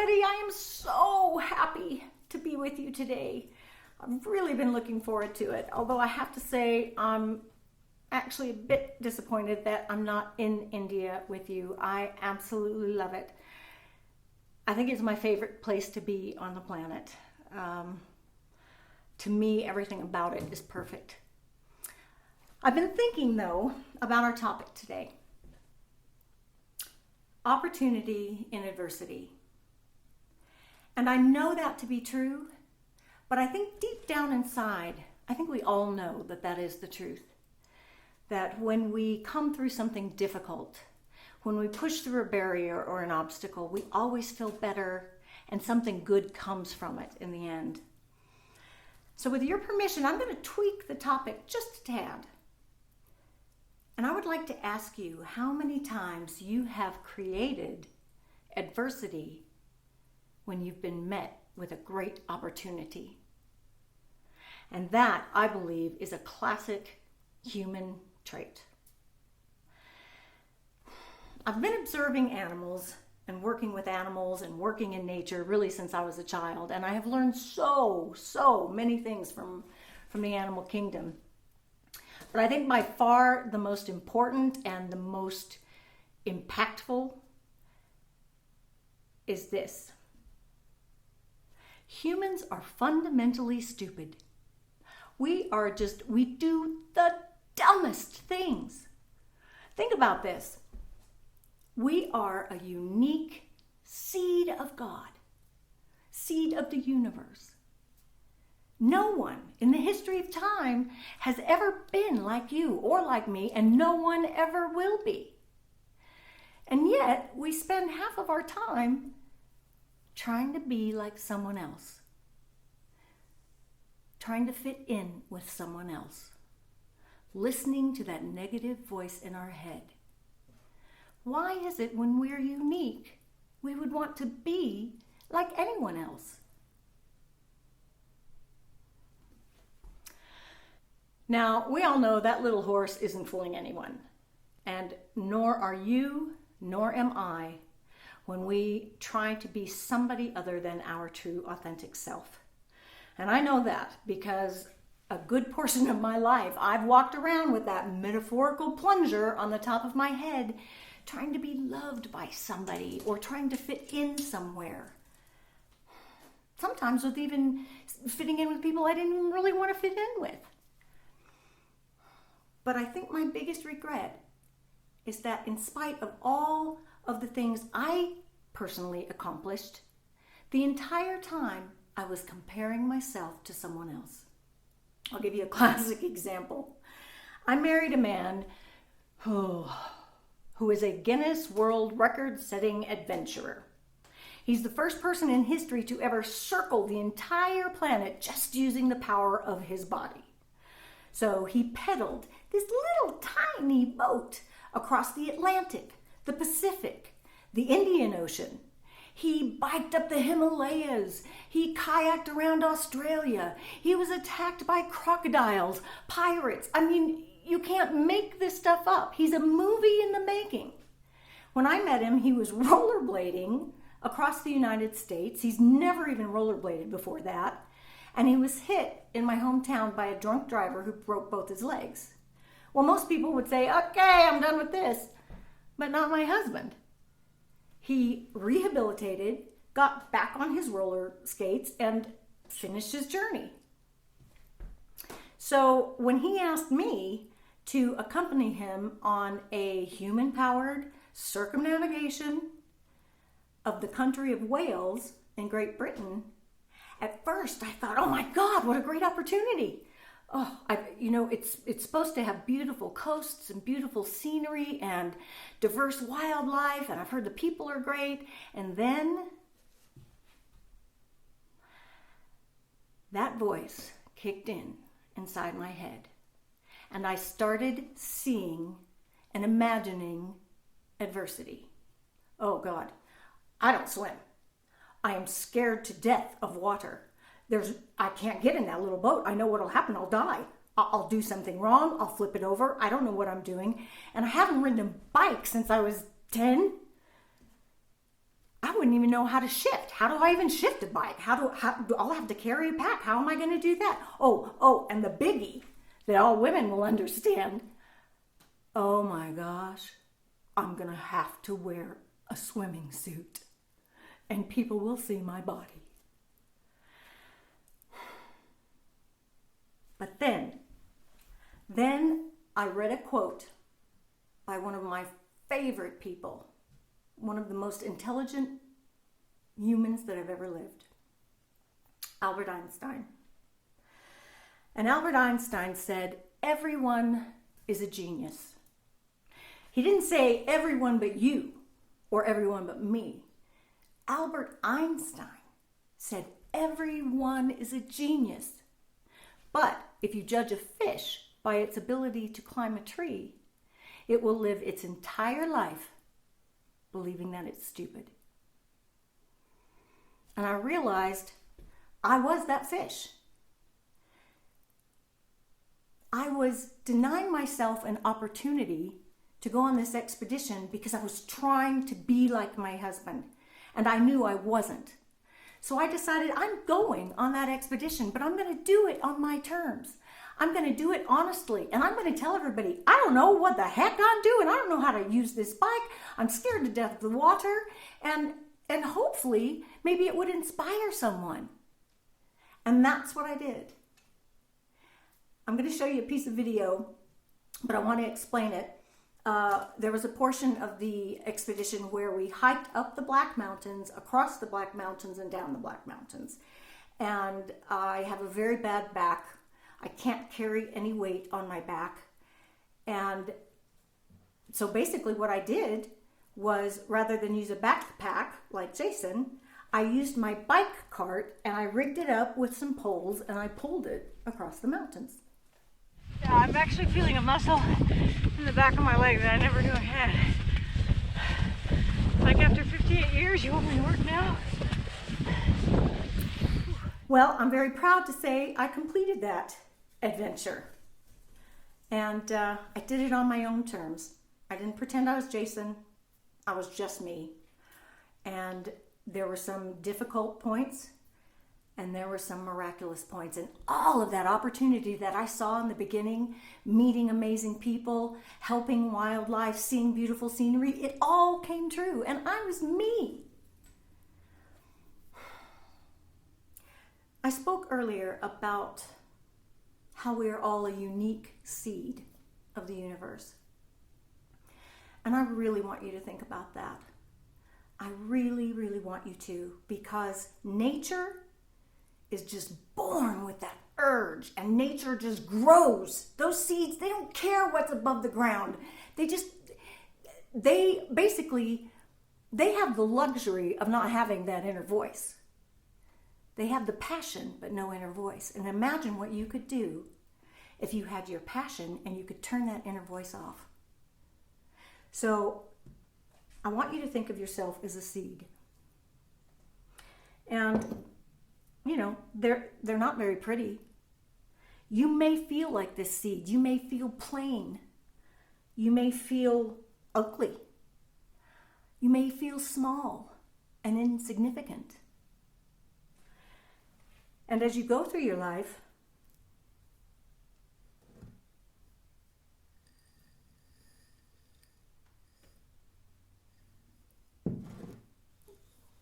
everybody. I am so happy to be with you today. I've really been looking forward to it, although I have to say I'm actually a bit disappointed that I'm not in India with you. I absolutely love it. I think it's my favorite place to be on the planet. To me, everything about it is perfect. I've been thinking, though, about our topic today. Opportunity in adversity. And I know that to be true, but I think deep down inside, I think we all know that that is the truth. That when we come through something difficult, when we push through a barrier or an obstacle, we always feel better and something good comes from it in the end. So with your permission, I'm going to tweak the topic just a tad. And I would like to ask you how many times you have created adversity when you've been met with a great opportunity. And that, I believe, is a classic human trait. I've been observing animals and working with animals and working in nature really since I was a child, and I have learned so many things from the animal kingdom. But I think by far the most important and the most impactful is this. Humans are fundamentally stupid. We do the dumbest things. Think about this. We are a unique seed of God, seed of the universe. No one in the history of time has ever been like you or like me, and no one ever will be. And yet, we spend half of our time trying to be like someone else, trying to fit in with someone else, listening to that negative voice in our head. Why is it when we're unique, we would want to be like anyone else? Now, we all know that little horse isn't fooling anyone, and nor are you, nor am I, when we try to be somebody other than our true, authentic self. And I know that because a good portion of my life, I've walked around with that metaphorical plunger on the top of my head, trying to be loved by somebody or trying to fit in somewhere. Sometimes with even fitting in with people I didn't even really want to fit in with. But I think my biggest regret is that in spite of all of the things I personally accomplished, the entire time I was comparing myself to someone else. I'll give you a classic example. I married a man who is a Guinness World Record-setting adventurer. He's the first person in history to ever circle the entire planet just using the power of his body. So he pedaled this little tiny boat across the Atlantic, the Pacific, the Indian Ocean. He biked up the Himalayas. He kayaked around Australia. He was attacked by crocodiles, pirates. I mean, you can't make this stuff up. He's a movie in the making. When I met him, he was rollerblading across the United States. He's never even rollerbladed before that. And he was hit in my hometown by a drunk driver who broke both his legs. Well, most people would say, okay, I'm done with this. But not my husband. He rehabilitated, got back on his roller skates, and finished his journey. So when he asked me to accompany him on a human-powered circumnavigation of the country of Wales in Great Britain, at first I thought, oh my God, what a great opportunity. Oh, it's supposed to have beautiful coasts and beautiful scenery and diverse wildlife, and I've heard the people are great. And then that voice kicked in inside my head, and I started seeing and imagining adversity. Oh God, I don't swim. I am scared to death of water. I can't get in that little boat. I know what'll happen. I'll die. I'll do something wrong. I'll flip it over. I don't know what I'm doing. And I haven't ridden a bike since I was 10. I wouldn't even know how to shift. How do I even shift a bike? I'll have to carry a pack. How am I going to do that? Oh, and the biggie that all women will understand. Oh my gosh, I'm going to have to wear a swimming suit and people will see my body. But then I read a quote by one of my favorite people, one of the most intelligent humans that have ever lived, Albert Einstein. And Albert Einstein said, everyone is a genius. He didn't say everyone but you or everyone but me. Albert Einstein said everyone is a genius. But if you judge a fish by its ability to climb a tree, it will live its entire life believing that it's stupid. And I realized I was that fish. I was denying myself an opportunity to go on this expedition because I was trying to be like my husband, and I knew I wasn't. So I decided I'm going on that expedition, but I'm going to do it on my terms. I'm going to do it honestly, and I'm going to tell everybody, I don't know what the heck I'm doing. I don't know how to use this bike. I'm scared to death of the water, and hopefully maybe it would inspire someone. And that's what I did. I'm going to show you a piece of video, but I want to explain it. There was a portion of the expedition where we hiked up the Black Mountains, across the Black Mountains, and down the Black Mountains. And I have a very bad back. I can't carry any weight on my back. And so basically what I did was, rather than use a backpack like Jason, I used my bike cart and I rigged it up with some poles and I pulled it across the mountains. Yeah, I'm actually feeling a muscle in the back of my leg that I never knew I had. Like after 58 years, you want me to work now? Well, I'm very proud to say I completed that adventure. And I did it on my own terms. I didn't pretend I was Jason. I was just me. And there were some difficult points and there were some miraculous points. And all of that opportunity that I saw in the beginning, meeting amazing people, helping wildlife, seeing beautiful scenery, it all came true. And I was me. I spoke earlier about how we are all a unique seed of the universe. And I really want you to think about that. I really, really want you to, because nature is just born with that urge, and nature just grows. Those seeds, they don't care what's above the ground. They have the luxury of not having that inner voice. They have the passion, but no inner voice. And imagine what you could do if you had your passion and you could turn that inner voice off. So I want you to think of yourself as a seed. And, you know, they're not very pretty. You may feel like this seed. You may feel plain. You may feel ugly. You may feel small and insignificant. And as you go through your life,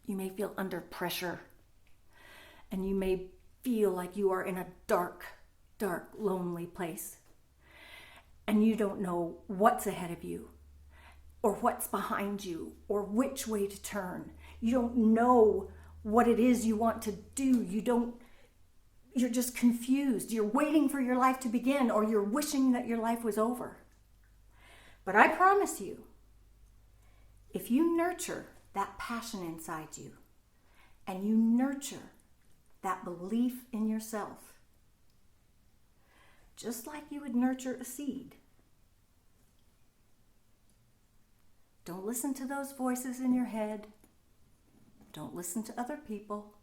you may feel under pressure, and you may feel like you are in a dark, dark, lonely place, and you don't know what's ahead of you, or what's behind you, or which way to turn. You don't know what it is you want to do. You're just confused. You're waiting for your life to begin, or you're wishing that your life was over. But I promise you, if you nurture that passion inside you, and you nurture that belief in yourself, just like you would nurture a seed. Don't listen to those voices in your head. Don't listen to other people.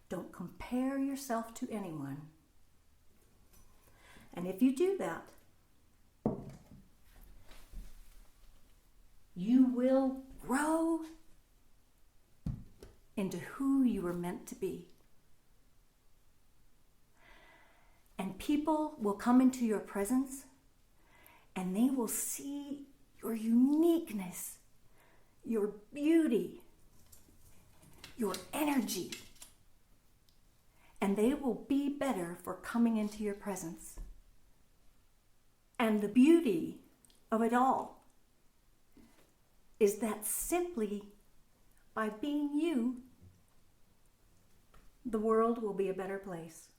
Don't compare yourself to anyone. And if you do that, you will grow into who you were meant to be. And people will come into your presence and they will see your uniqueness, your beauty, your energy. And they will be better for coming into your presence. And the beauty of it all is that simply by being you, the world will be a better place.